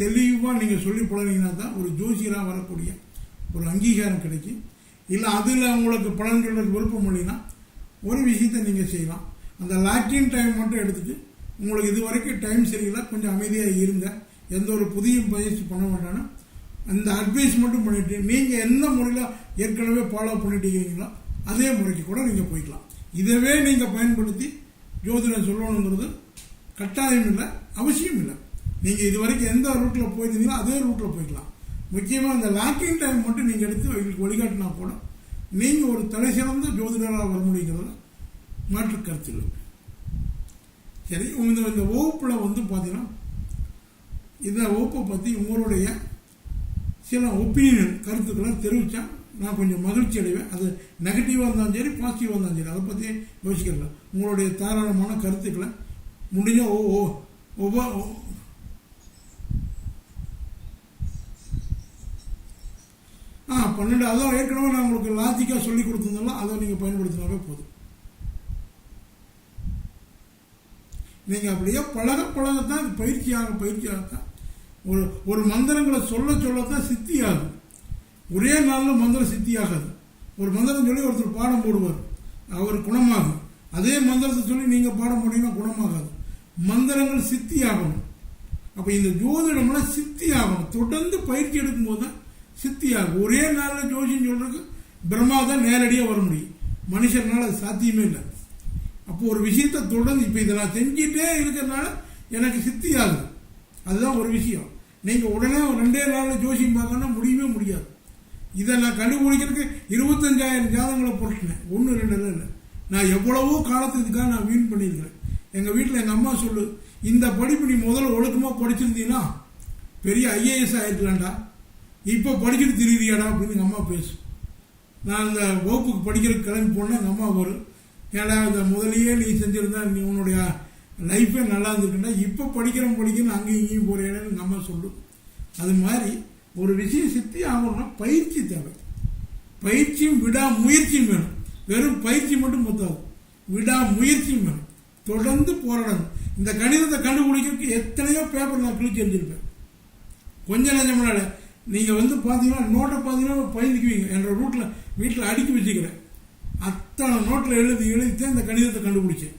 தெளிவாக நீங்கள் சொல்லி பழகினீங்கன்னா தான் ஒரு ஜோசியராக வரக்கூடிய ஒரு அங்கீகாரம் கிடைக்கும். இல்லை அதில் உங்களுக்கு பலன் சொல்றதுக்கு விருப்பம் இல்லைன்னா ஒரு விஷயத்தை நீங்கள் செய்யலாம். அந்த லாக்கின் டைம் மட்டும் எடுத்துகிட்டு உங்களுக்கு இது வரைக்கும் டைம் சரியில்லை, கொஞ்சம் அமைதியாக இருங்க, எந்த ஒரு புதிய பயிற்சி பண்ண வேண்டாம்னா அந்த அட்வைஸ் மட்டும் பண்ணிவிட்டு நீங்கள் எந்த முறையில் ஏற்கனவே ஃபாலோ பண்ணிட்டு இருக்கீங்களோ அதே முறைக்கு கூட நீங்கள் போய்க்கலாம். இதவே நீங்கள் பயன்படுத்தி ஜோதிடம் சொல்லணுங்கிறது கட்டாயம் இல்லை, அவசியம் இல்லை. நீங்கள் இது வரைக்கும் எந்த ரூட்டில் போயிருந்தீங்களோ அதே ரூட்டில் போய்க்கலாம். முக்கியமாக அந்த லாக்கிங் டைம் மட்டும் நீங்கள் எடுத்து எங்களுக்கு வழிகாட்டினா கூட நீங்கள் ஒரு தலை சிறந்த ஜோதிடராக வர முடியுங்கிறத மாற்று கருத்து இல்லை. சரி, இந்த வகுப்பில் பார்த்தீங்கன்னா இந்த வகுப்பை பற்றி உங்களுடைய சில ஒப்பீனியன் கருத்துக்களை தெரிவித்தா நான் கொஞ்சம் மகிழ்ச்சி அடைவேன். அது நெகட்டிவாக இருந்தாலும் சரி, பாசிட்டிவாக இருந்தாலும் சரி, அதை பற்றி யோசிக்கிறல. உங்களுடைய தாராளமான கருத்துக்களை முடிஞ்ச 12 அதான் ஏற்கனவே நான் உங்களுக்கு லாஜிக்காக சொல்லி கொடுத்துருந்தாலும் அதை நீங்கள் பயன்படுத்தினாவே போதும். நீங்கள் அப்படியே பழகத்தான் இது பயிற்சியாகத்தான் ஒரு மந்திரங்களை சொல்லத்தான் சித்தி ஆகும். ஒரே நாளில் மந்திரம் சித்தி ஆகாது. ஒரு மந்திரம் சொல்லி ஒருத்தர் பாடம் போடுவார், அவர் குணமாகும். அதே மந்திரத்தை சொல்லி நீங்கள் பாடம் போட்டீங்கன்னா குணமாகாது. மந்திரங்கள் சித்தி ஆகணும். அப்போ இந்த ஜோதிடம்லாம் சித்தி ஆகணும். தொடர்ந்து பயிற்சி எடுக்கும்போது தான் சித்தி ஆகும். ஒரே நாளில் ஜோசியம் சொல்றதுக்கு பிரம்மா தான் நேரடியாக வர முடியும், மனுஷனால அது சாத்தியமே இல்லை. அப்போ ஒரு விஷயத்தை தொடர்ந்து இப்போ இதை நான் செஞ்சிட்டே இருக்கிறதுனால எனக்கு சித்தி ஆகுது, அதுதான் ஒரு விஷயம். நீங்கள் உடனே 2 நாளில் ஜோசியம் பார்க்கணும்னா முடியவே முடியாது. இதை நான் கண்டுபிடிக்கிறதுக்கு 25,000 ஜாதகங்களை போட்டுனேன், 1 2 இல்லை. நான் எவ்வளவோ காலத்துக்கு இதுக்காக நான் வீண் பண்ணியிருக்கிறேன். எங்கள் வீட்டில் எங்கள் அம்மா சொல்லு, இந்த படிப்பு நீ முதல்ல ஒழுக்கமாக படிச்சிருந்தீங்கன்னா பெரிய IAS ஆயிருக்கலாம்டா, இப்போ படிச்சுட்டு திரியாடா அப்படின்னு எங்கள் அம்மா பேசும். நான் இந்த வகுப்புக்கு படிக்கிறதுக்கு கிளம்பி போனால் எங்கள் அம்மா வரும், ஏடா இந்த முதலையே நீ செஞ்சிருந்தா நீ உன்னுடைய லைஃபே நல்லா இருந்திருக்குன்னா இப்போ படிக்கிறேன்னு அங்கேயும் இங்கேயும் போறேன்னு எங்கள் அம்மா சொல்லும். அது மாதிரி ஒரு விஷயம் சித்தி ஆகணும்னா பயிற்சி தேவை. பயிற்சியும் விடாமுயற்சியும் வேணும். வெறும் பயிற்சி மட்டும் பத்தாது, விடாமுயற்சியும் வேணும். தொடர்ந்து போராடணும். இந்த கணிதத்தை கண்டுபிடிக்கிறதுக்கு எத்தனையோ பேப்பர் நான் கிழிச்சு எரிஞ்சிருப்பேன். கொஞ்சம் நஞ்சமுன்னால நீங்கள் பார்த்தீங்கன்னா நோட்டை பார்த்தீங்கன்னா பயந்துக்குவீங்க. என்ற ரூட்டில் வீட்டில் அடுக்கி வச்சுக்கிறேன். அத்தனை நோட்டில் எழுதித்தான் இந்த கணிதத்தை கண்டுபிடிச்சேன்.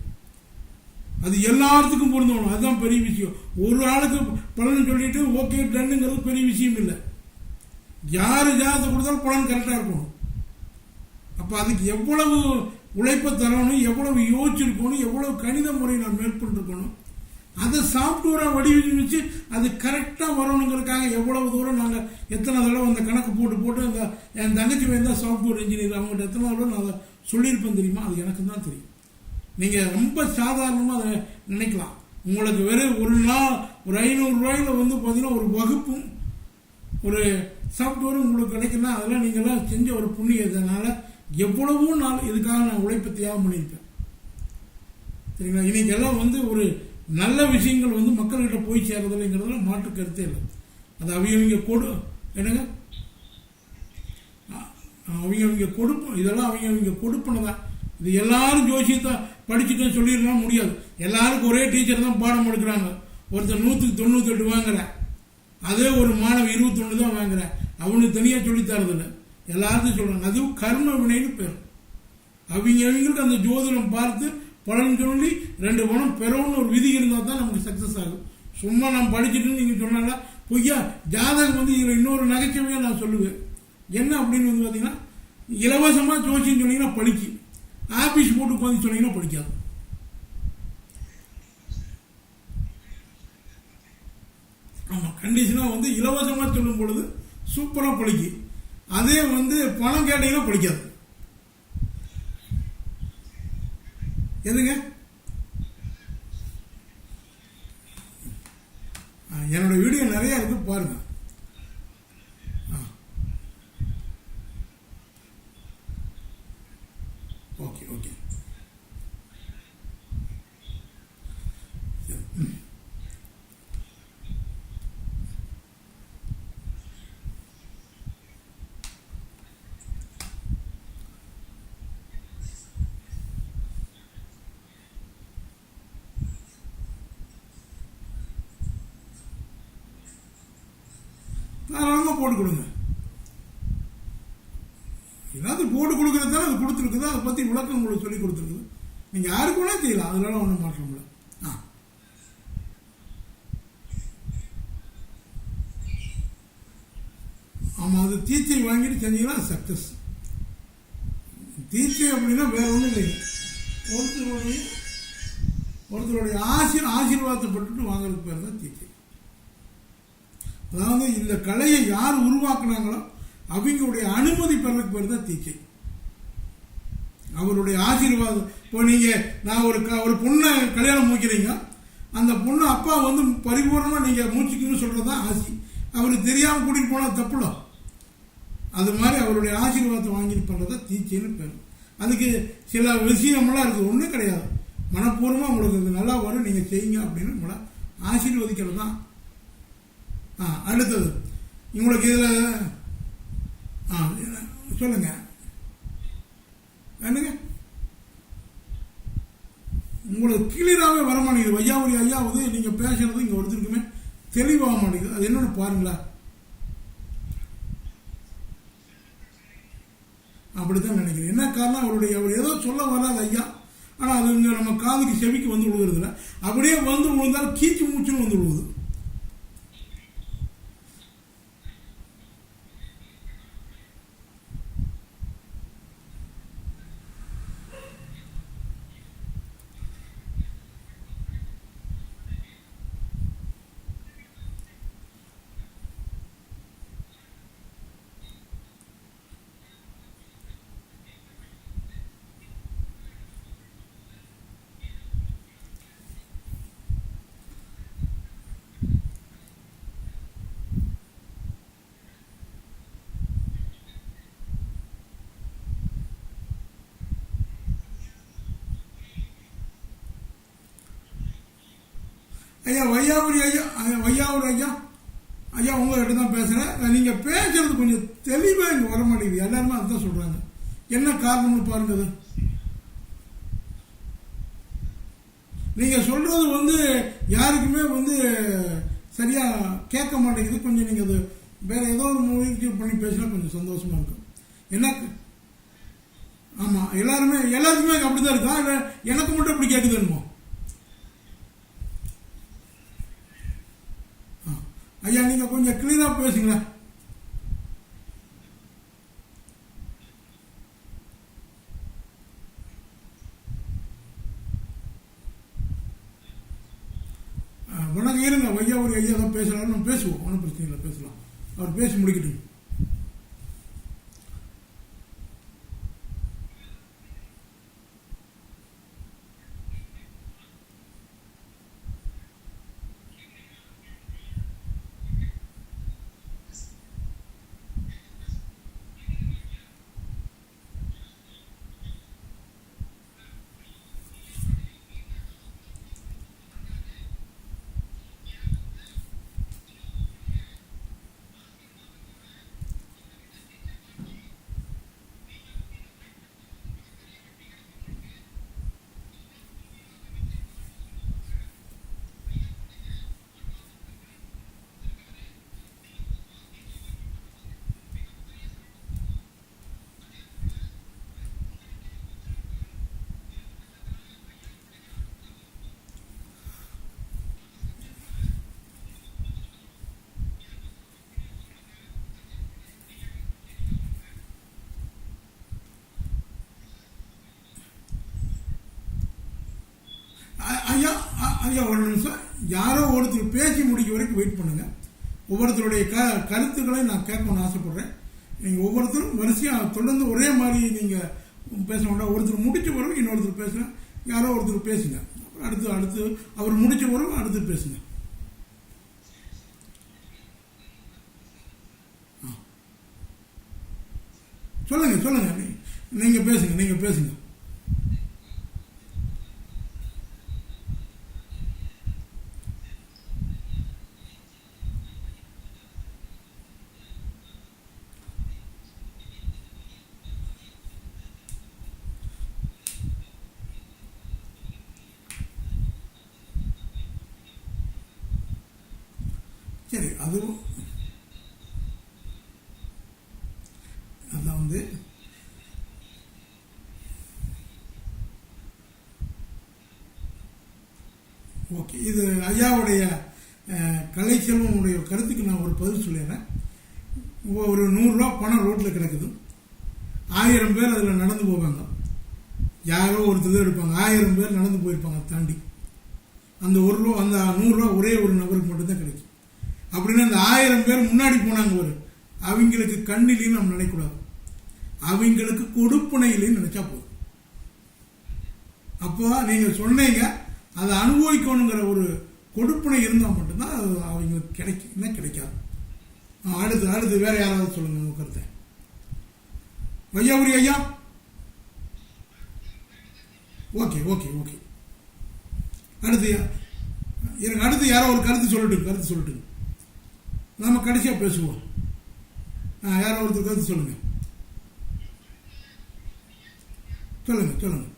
அது எல்லாத்துக்கும் பொருந்தணும், அதுதான் பெரிய விஷயம். ஒரு ஆளுக்கு பலன் சொல்லிட்டு ஓகே டன்னுங்கிறது பெரிய விஷயம் இல்லை. யாரு ஜாதகத்தை கொடுத்தாலும் பலன் கரெக்டாக இருக்கணும். அப்போ அதுக்கு எவ்வளவு உழைப்பை தரணும், எவ்வளவு யோசிச்சிருக்கணும், எவ்வளவு கணித முறை நான் மேற்கொண்டிருக்கணும், அதை சாஃப்ட்வேராக வடிவமைச்சு அது கரெக்டாக வரணுங்கிறதுக்காக எவ்வளவு தூரம் நாங்கள் எத்தனை தடவை அந்த கணக்கு போட்டு அந்த என் தங்கச்சி வந்தால் சாஃப்ட்வேர் இன்ஜினியர், அவங்கள்ட்ட எத்தனை தடவை நான் அதை சொல்லியிருப்பேன் தெரியுமா? அது எனக்கு தான் தெரியும். நீங்கள் ரொம்ப சாதாரணமாக அதை நினைக்கலாம். உங்களுக்கு வெறும் ஒரு நாள் ஒரு 500 ரூபாயில் பார்த்தீங்கன்னா ஒரு வகுப்பும் ஒரு சாஃப்ட்வேரும் உங்களுக்கு கிடைக்குன்னா அதெல்லாம் நீங்கள்லாம் செஞ்ச ஒரு புண்ணியத்தினால எவ்வளவோ நாள் இதுக்காக நான் உழைப்பு தியாகம் பண்ணியிருப்பேன். சரிங்களா? இன்னைக்கெல்லாம் ஒரு நல்ல விஷயங்கள் மக்கள்கிட்ட போய் சேர்றதில்லைங்கிறதுல மாற்று கருத்தே இல்லை. அது அவங்க என்னங்க அவங்க கொடுப்போம், இதெல்லாம் அவங்க கொடுப்பனதான். இது எல்லாரும் ஜோசியத்தை படிச்சுட்டு சொல்லிடலாம் முடியாது. எல்லாருக்கும் ஒரே டீச்சர் தான் பாடம் எடுக்கிறாங்க. ஒருத்தர் 100க்கு 98 வாங்குறேன், அதே ஒரு மாணவன் 21 தான் வாங்குறேன். அவனுக்கு தனியாக சொல்லித்தரதில்லை, எல்லாருக்கும் சொல்றாங்க. அதுவும் கர்ம வினைன்னு பேர். அவங்களுக்கு அந்த ஜோதிடம் பார்த்து பலன் சொல்லி 2 பணம் பெறணும்னு ஒரு விதி இருந்தால் தான் நமக்கு சக்சஸ் ஆகும். சும்மா நான் படிச்சுட்டு நீங்க சொன்னால பொய்யா. ஜாதகம் இதுல இன்னொரு நகைச்சுவையா நான் சொல்லுவேன். என்ன அப்படின்னு பார்த்தீங்கன்னா, இலவசமா ஜோசியம் சொன்னீங்கன்னா படிக்கு, ஆபீஸ் போட்டு உட்காந்து சொன்னீங்கன்னா படிக்காது. ஆமா, கண்டிஷனா இலவசமா சொல்லும் பொழுது சூப்பரா படிக்கு. அதே பணம் கேட்டீங்கன்னா படிக்காது. எதுங்க? என்னோட வீடியோ நிறைய இருக்கு, பாருங்க. Okay okay. தாராளமாக போட்டு கொடுங்க. ஏதாவது போட்டு கொடுக்குறதால அது கொடுத்துருக்குது, அதை பற்றி விளக்கம் உங்களுக்கு சொல்லி கொடுத்துருக்குது. நீங்கள் யாருக்கு வேணா செய்யலாம், அதனால ஒன்றும் மாற்றம் இல்லை. ஆமாம், அது தீச்சை வாங்கிட்டு செஞ்சீங்கன்னா சக்ஸஸ். தீச்சை அப்படின்னா வேற ஒன்றும் இல்லைங்க, ஒருத்தருடைய ஆசீர்வாதத்தை பட்டுட்டு வாங்குறதுக்கு பேர் தான் தீச்சை. அதாவது இந்த கலையை யார் உருவாக்குனாங்களோ அவங்களுடைய அனுமதி பெறதுக்கு பேர் தான் தீச்சை. அவருடைய ஆசீர்வாதம். இப்போ நான் ஒரு பொண்ணை கல்யாணம் முடிக்கிறீங்க, அந்த பொண்ணு அப்பா பரிபூர்ணமாக நீங்கள் மூச்சுக்குன்னு சொல்கிறது தான் ஆசி. அவருக்கு தெரியாமல் கூட்டிகிட்டு போனால் தப்புல. அது மாதிரி அவருடைய ஆசீர்வாதத்தை வாங்கிட்டு பண்ணுறதா தீச்சைன்னு பேர். அதுக்கு சில விஷயமெல்லாம் இருக்குது, ஒன்றும் கிடையாது. மனப்பூர்வமாக உங்களுக்கு இது நல்லா வரும், நீங்கள் செய்யுங்க அப்படின்னு உங்களை ஆசீர்வதிக்கிறது தான். அடுத்தது உங்களுக்கு இதில் சொல்லுங்க என்னங்க, உங்களுக்கு கிளியராகவே வரமாட்டேங்குது. வையாபுரி ஐயா நீங்கள் பேசுறது இங்கே ஒருத்தருக்குமே தெளிவாக மாட்டேங்குது. அது என்னன்னு பாருங்களா. அப்படித்தான் நினைக்கிறேன். என்ன காரணம், அவர் ஏதோ சொல்ல வராது ஐயா, ஆனால் அது இங்கே நம்ம காதுக்கு செவிக்கு விழுகிறதில்ல. அப்படியே விழுந்தாலும் கீச்சு மூச்சுன்னு விழுகுது. ஐயா வையாபுரி ஐயா உங்ககிட்ட தான் பேசுகிறேன். நீங்கள் பேசுறது கொஞ்சம் தெளிவாக இங்கே வர மாட்டேங்குது. எல்லாருமே அதுதான் சொல்கிறாங்க. என்ன காரணம்னு பாருங்க. அது நீங்கள் சொல்கிறது யாருக்குமே சரியாக கேட்க மாட்டேங்குது. கொஞ்சம் நீங்கள் அது வேறு ஏதோ ஒரு முயற்சி பண்ணி பேசினா கொஞ்சம் சந்தோஷமாக இருக்கும். எனக்கு ஆமாம், எல்லாருக்குமே அப்படி தான் இருக்கா, இல்லை எனக்கு மட்டும் அப்படி கேட்குதுன்னுமோ? ஐயா நீங்கள் கொஞ்சம் கிளியராக பேசுங்களேன். வணக்கம், இருங்க. வையாபுரி ஐயா தான் பேசுகிறாரு, நம்ம பேசுவோம், ஒன்றும் பிரச்சனை இல்லை, பேசலாம். அவர் பேசி முடிக்கட்டும். ஐயா ஒரு நிமிஷம், யாரோ ஒருத்தர் பேசி முடிக்க வரைக்கும் வெயிட் பண்ணுங்க. ஒவ்வொருத்தருடைய கருத்துக்களை நான் கேட்கணும்னு ஆசைப்படுறேன். நீங்கள் ஒவ்வொருத்தரும் வரிசையாக தொடர்ந்து ஒரே மாதிரி நீங்கள் பேச வேண்டாம். ஒருத்தர் முடிச்ச வரும், இன்னொருத்தர் பேசுங்க. யாரோ ஒருத்தர் பேசுங்க, அடுத்து அவர் முடிச்ச வரும், அடுத்து பேசுங்க. சொல்லுங்க, நீங்க பேசுங்க. சரி, அதுவும் ஐயாவுடைய கலைச்செல்வனுடைய கருத்துக்கு நான் ஒரு பதில் சொல்லிடுறேன். ஒரு 100 ரூபா பணம் ரோட்டில் கிடக்குது, 1000 பேர் அதில் நடந்து போவாங்க, யாரோ ஒருத்தர் எடுப்பாங்க, 1000 பேர் நடந்து போயிருப்பாங்க தாண்டி. அந்த 1 ரூபா அந்த 100 ரூபா ஒரே ஒரு நபருக்கு மட்டும்தான் கிடைக்கும். அப்படின்னா அந்த 1000 பேர் முன்னாடி போனாங்க ஒரு அவங்களுக்கு கண்ணிலையும் நம்ம நினைக்கூடாது, அவங்களுக்கு கொடுப்பனையிலையும் நினைச்சா போதும். அப்போ நீங்க சொன்னீங்க அதை அனுபவிக்கணுங்கிற ஒரு கொடுப்பனை இருந்தால் மட்டும்தான் அது அவங்களுக்கு கிடைக்கும், இல்லை கிடைக்காது. அடுத்து வேற யாராவது சொல்லுங்க கருத்தை. வையாபுரி ஐயா. Okay okay okay. அடுத்து யாரோ ஒரு கருத்து சொல்லட்டு நாம கடைசியா பேசுவோம். யாரோ ஒருத்தர் கருத்து சொல்லுங்க. சொல்லுங்க.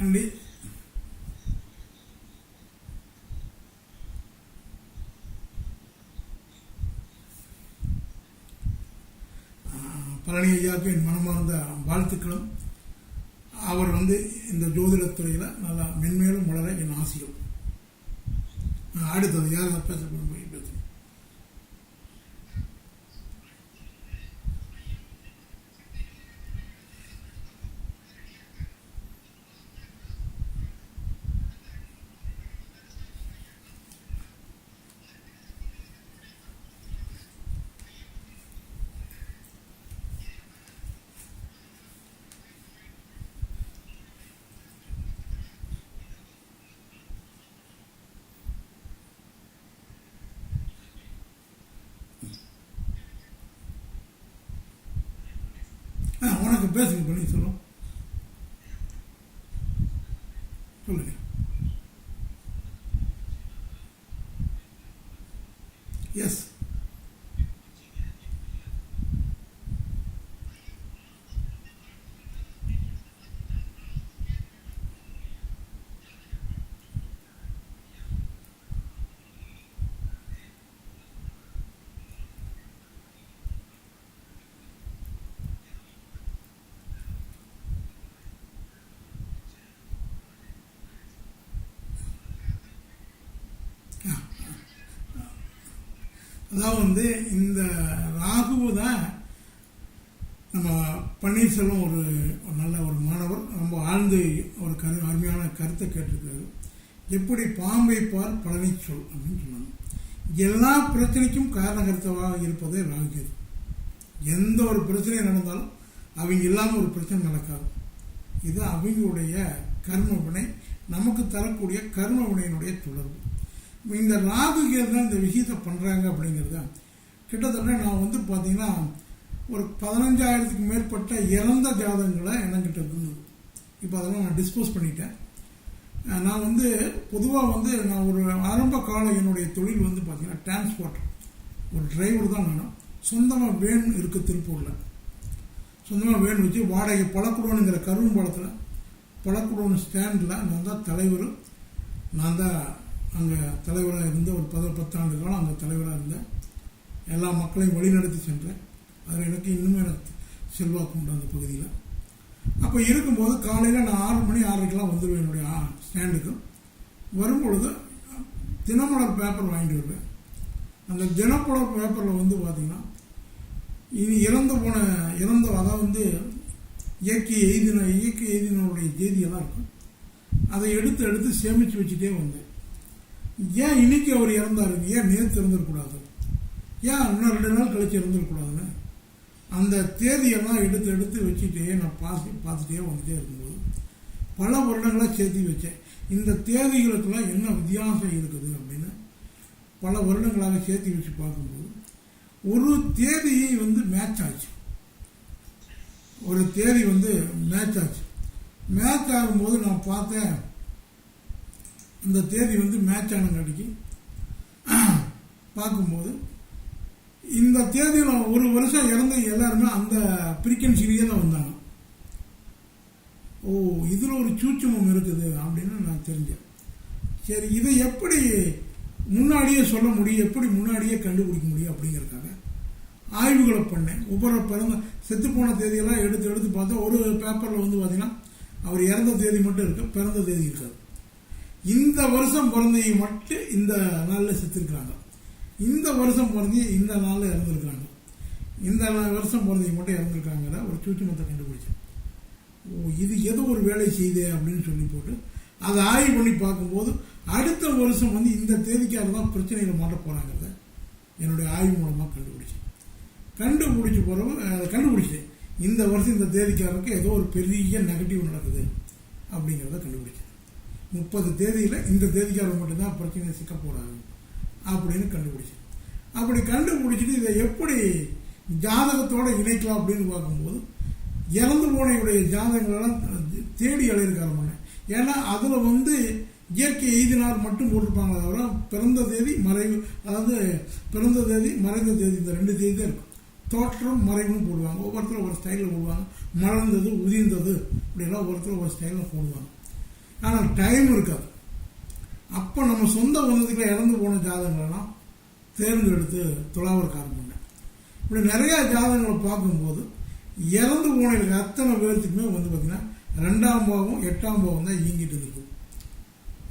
கண்டி பழனி ஐயாவுக்கு என் மனமார்ந்த வாழ்த்துக்களும், அவர் இந்த ஜோதிடத்துறையில் நல்லா மென்மேலும் வளர என் ஆசையும். அடுத்தது யாரும் பேச உனக்கு பேசுங்க பண்ணி சொல்லுங்க. எஸ் அதாவது இந்த ராகுவு தான் நம்ம பன்னீர்செல்வம் ஒரு நல்ல ஒரு மாணவர், ரொம்ப ஆழ்ந்து ஒரு அருமையான கருத்தை கேட்டிருக்காரு. எப்படி பாம்பை பார் பழனி சொல் அப்படின்னு சொன்னாங்க. எல்லா பிரச்சனைக்கும் காரணகர்த்தவாக இருப்பதே ராகுகேது. எந்த ஒரு பிரச்சனை நடந்தாலும் அவங்க இல்லாமல் ஒரு பிரச்சனை நடக்காது. இது அவங்களுடைய கர்ம வினை நமக்கு தரக்கூடிய கர்ம வினையினுடைய தொடர்பு. இந்த ராகு கேது தான் இந்த விஷயத்தை பண்ணுறாங்க அப்படிங்கிறது தான். கிட்டத்தட்ட நான் வந்து பார்த்தீங்கன்னா ஒரு 15,000க்கு மேற்பட்ட இறந்த ஜாதகங்களை என்கிட்ட இருந்தது. இப்போ அதெல்லாம் நான் டிஸ்போஸ் பண்ணிட்டேன். நான் வந்து பொதுவாக வந்து நான் ஒரு ஆரம்ப கால என்னுடைய தொழில் வந்து பார்த்தீங்கன்னா டிரான்ஸ்போர்ட், ஒரு டிரைவர் தான். நான் சொந்தமாக வேன் இருக்குது திருப்பூரில். சொந்தமாக வேன் வச்சு வாடகை பழக்குடோனுங்கிற கரும்பாலத்தில் பழக்குடோன் ஸ்டாண்டில் நான் தான் தலைவர். நான் தான் அங்கே தலைவராக இருந்த ஒரு 10 ஆண்டு காலம் அங்கே தலைவராக இருந்தேன். எல்லா மக்களையும் வழிநடத்தி சென்றேன். அதில் எனக்கு இன்னுமே எனக்கு செல்வாக்கு உண்டு அந்த பகுதியில். அப்போ இருக்கும்போது காலையில் நான் 6 மணி 6:30க்கெலாம் வந்துடுவேன் என்னுடைய ஸ்டாண்டுக்கு. வரும்பொழுது தினமலர் பேப்பர் வாங்கிட்டு வருவேன். அந்த தினமலர் பேப்பரில் வந்து பார்த்திங்கன்னா இனி இறந்த அதாவது வந்து இயற்கை எய்தினுடைய செய்தியெல்லாம் இருக்கும். அதை எடுத்து சேமித்து வச்சுட்டே வந்தேன். ஏன் இன்னைக்கு அவர் இறந்தாருங்க, ஏன் நேற்று இறந்துடக்கூடாது, ஏன் இன்னும் 2 நாள் கழிச்சு இறந்துடக்கூடாதுன்னு அந்த தேதியெல்லாம் எடுத்து வச்சுட்டே நான் பார்த்துட்டே வந்துட்டே இருக்கும்போது பல வருடங்களாக சேர்த்து வச்சேன். இந்த தேதிகளுக்கெல்லாம் என்ன வித்தியாசம் இருக்குது அப்படின்னு பல வருடங்களாக சேர்த்து வச்சு பார்க்கும்போது ஒரு தேதி வந்து மேட்ச் ஆச்சு. ஒரு தேதி வந்து மேட்ச் ஆச்சு. மேட்ச் ஆகும்போது நான் பார்த்தேன், அந்த தேதி வந்து மேட்ச் ஆனங்காட்டிக்கு பார்க்கும்போது இந்த தேதியில் ஒரு வருஷம் இறந்த எல்லாருமே அந்த ஃப்ரீக்வன்சிலேயே தான் வந்தாங்க. ஓ, இதில் ஒரு சூட்சமம் இருக்குது அப்படின்னு நான் தெரிஞ்சேன். சரி, இதை எப்படி முன்னாடியே சொல்ல முடியும், எப்படி முன்னாடியே கண்டுபிடிக்க முடியும் அப்படிங்கிறதுக்காக ஆய்வுகளை பண்ணேன். ஒவ்வொரு பிறந்த செத்து போன தேதியெல்லாம் எடுத்து பார்த்தா ஒரு பேப்பரில் வந்து பார்த்தீங்கன்னா அவர் இறந்த தேதி மட்டும் இருக்கு, பிறந்த தேதி இருக்காது. இந்த வருஷம் பிறந்தையை மட்டும் இந்த நாளில் செத்துருக்குறாங்க, இந்த வருஷம் பிறந்தைய இந்த நாளில் இறந்துருக்குறாங்க, இந்த வருஷம் பிறந்தையை மட்டும் இறந்துருக்காங்கிற ஒரு சூட்சமத்தை கண்டுபிடிச்சேன். ஓ, இது ஏதோ ஒரு வேலை செய்தே அப்படின்னு சொல்லி போட்டு அதை ஆய்வு பண்ணி பார்க்கும்போது அடுத்த வருஷம் வந்து இந்த தேதிக்காக தான் பிரச்சனைகளை மாட்ட போகிறாங்கிறத என்னுடைய ஆய்வு மூலமாக கண்டுபிடிச்சேன். கண்டுபிடிச்சேன் இந்த வருஷம் இந்த தேதிக்காரருக்கு ஏதோ ஒரு பெரிய நெகட்டிவ் நடக்குது அப்படிங்கிறத கண்டுபிடிச்சேன். 30 தேதியில் இந்த தேதிக்காரர் மட்டும்தான் பிரச்சனையை சிக்க போகிறாங்க அப்படின்னு கண்டுபிடிச்சேன். அப்படி கண்டுபிடிச்சிட்டு இதை எப்படி ஜாதகத்தோடு இணைக்கலாம் அப்படின்னு பார்க்கும்போது இறந்து போனையுடைய ஜாதகங்களெல்லாம் தேடி அலையிருக்காரு. ஏன்னா அதில் வந்து இயற்கை எய்தினார் மட்டும் போட்டிருப்பாங்களே தவிர பிறந்த தேதி மறைவு, அதாவது பிறந்த தேதி மறைந்த தேதி, இந்த 2 தேதி தான் இருக்கும். தோற்றம் மறைவுன்னு போடுவாங்க. ஒவ்வொருத்தரும் ஒரு ஸ்டைலில் போடுவாங்க. மலர்ந்தது உதிர்ந்தது இப்படியெல்லாம் ஒவ்வொருத்தரும் ஒரு ஸ்டைலில் போடுவாங்க. ஆனால் டைம் இருக்காது. அப்போ நம்ம சொந்த பந்தத்துக்குள்ள இறந்து போன ஜாதகங்களெல்லாம் தேர்ந்தெடுத்து துலாவரக்காரன் பண்ணேன். இப்படி நிறையா ஜாதகங்களை பார்க்கும்போது இறந்து போனவங்களுக்கு அத்தனை பேர்த்துக்குமே வந்து பார்த்தீங்கன்னா 2ஆம் பாவம் 8ஆம் பாவம் தான் இயங்கிட்டு இருக்கும்.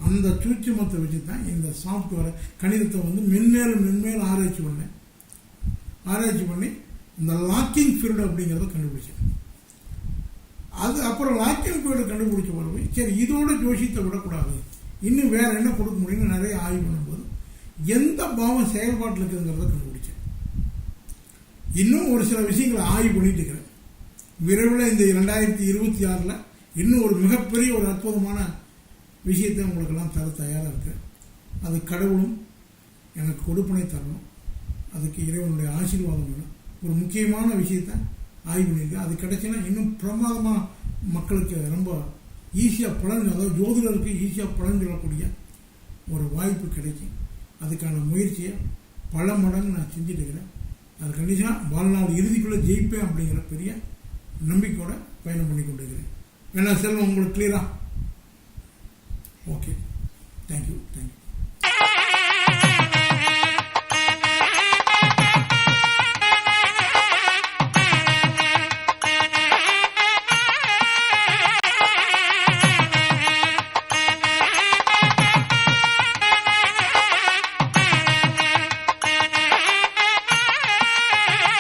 அந்த சூட்சமத்தை வச்சு தான் இந்த சாஃப்ட்வேரை கணிதத்தை வந்து மென்மேலும் ஆராய்ச்சி பண்ணி இந்த லாக்கிங் பீரியட் அப்படிங்கிறத கண்டுபிடிச்சேன். அது அப்புறம் லாக்கிங் பீரியட் கண்டுபிடிச்ச பிறகு சரி இதோட ஜோசியத்தை விடக்கூடாது, இன்னும் வேற என்ன கொடுக்க முடியும்னு நிறைய ஆய்வு பண்ணும்போது எந்த பாவம் செயல்பாட்டில் இருக்குங்கிறத கண்டுபிடிச்சேன். இன்னும் ஒரு சில விஷயங்களை ஆய்வு பண்ணிட்டு இருக்கிறேன். விரைவில் இந்த 2026 இன்னும் ஒரு மிகப்பெரிய ஒரு அற்புதமான விஷயத்தை உங்களுக்கெல்லாம் தர தயாராக இருக்கு. அது கடவுளும் எனக்கு கொடுப்பனை தரணும், அதுக்கு இறைவனுடைய ஆசீர்வாதம் வேணும். ஒரு முக்கியமான விஷயத்தை ஆய்வு பண்ணியிருக்கேன். அது கிடைச்சுன்னா இன்னும் பிரமாதமாக மக்களுக்கு ரொம்ப ஈஸியாக பலன், அதாவது ஜோதிடருக்கு ஈஸியாக பலன் சொல்லக்கூடிய ஒரு வாய்ப்பு கிடைக்கும். அதுக்கான முயற்சியை பல மடங்கு நான் செஞ்சுட்டு இருக்கிறேன். அது கண்டிஷனாக வாழ்நாள் இறுதிக்குள்ளே ஜெயிப்பேன் அப்படிங்கிற பெரிய நம்பிக்கையோட பயணம் பண்ணி கொண்டு இருக்கிறேன். வேணா செல்வம் உங்களுக்கு கிளியரா? Okay, thank you.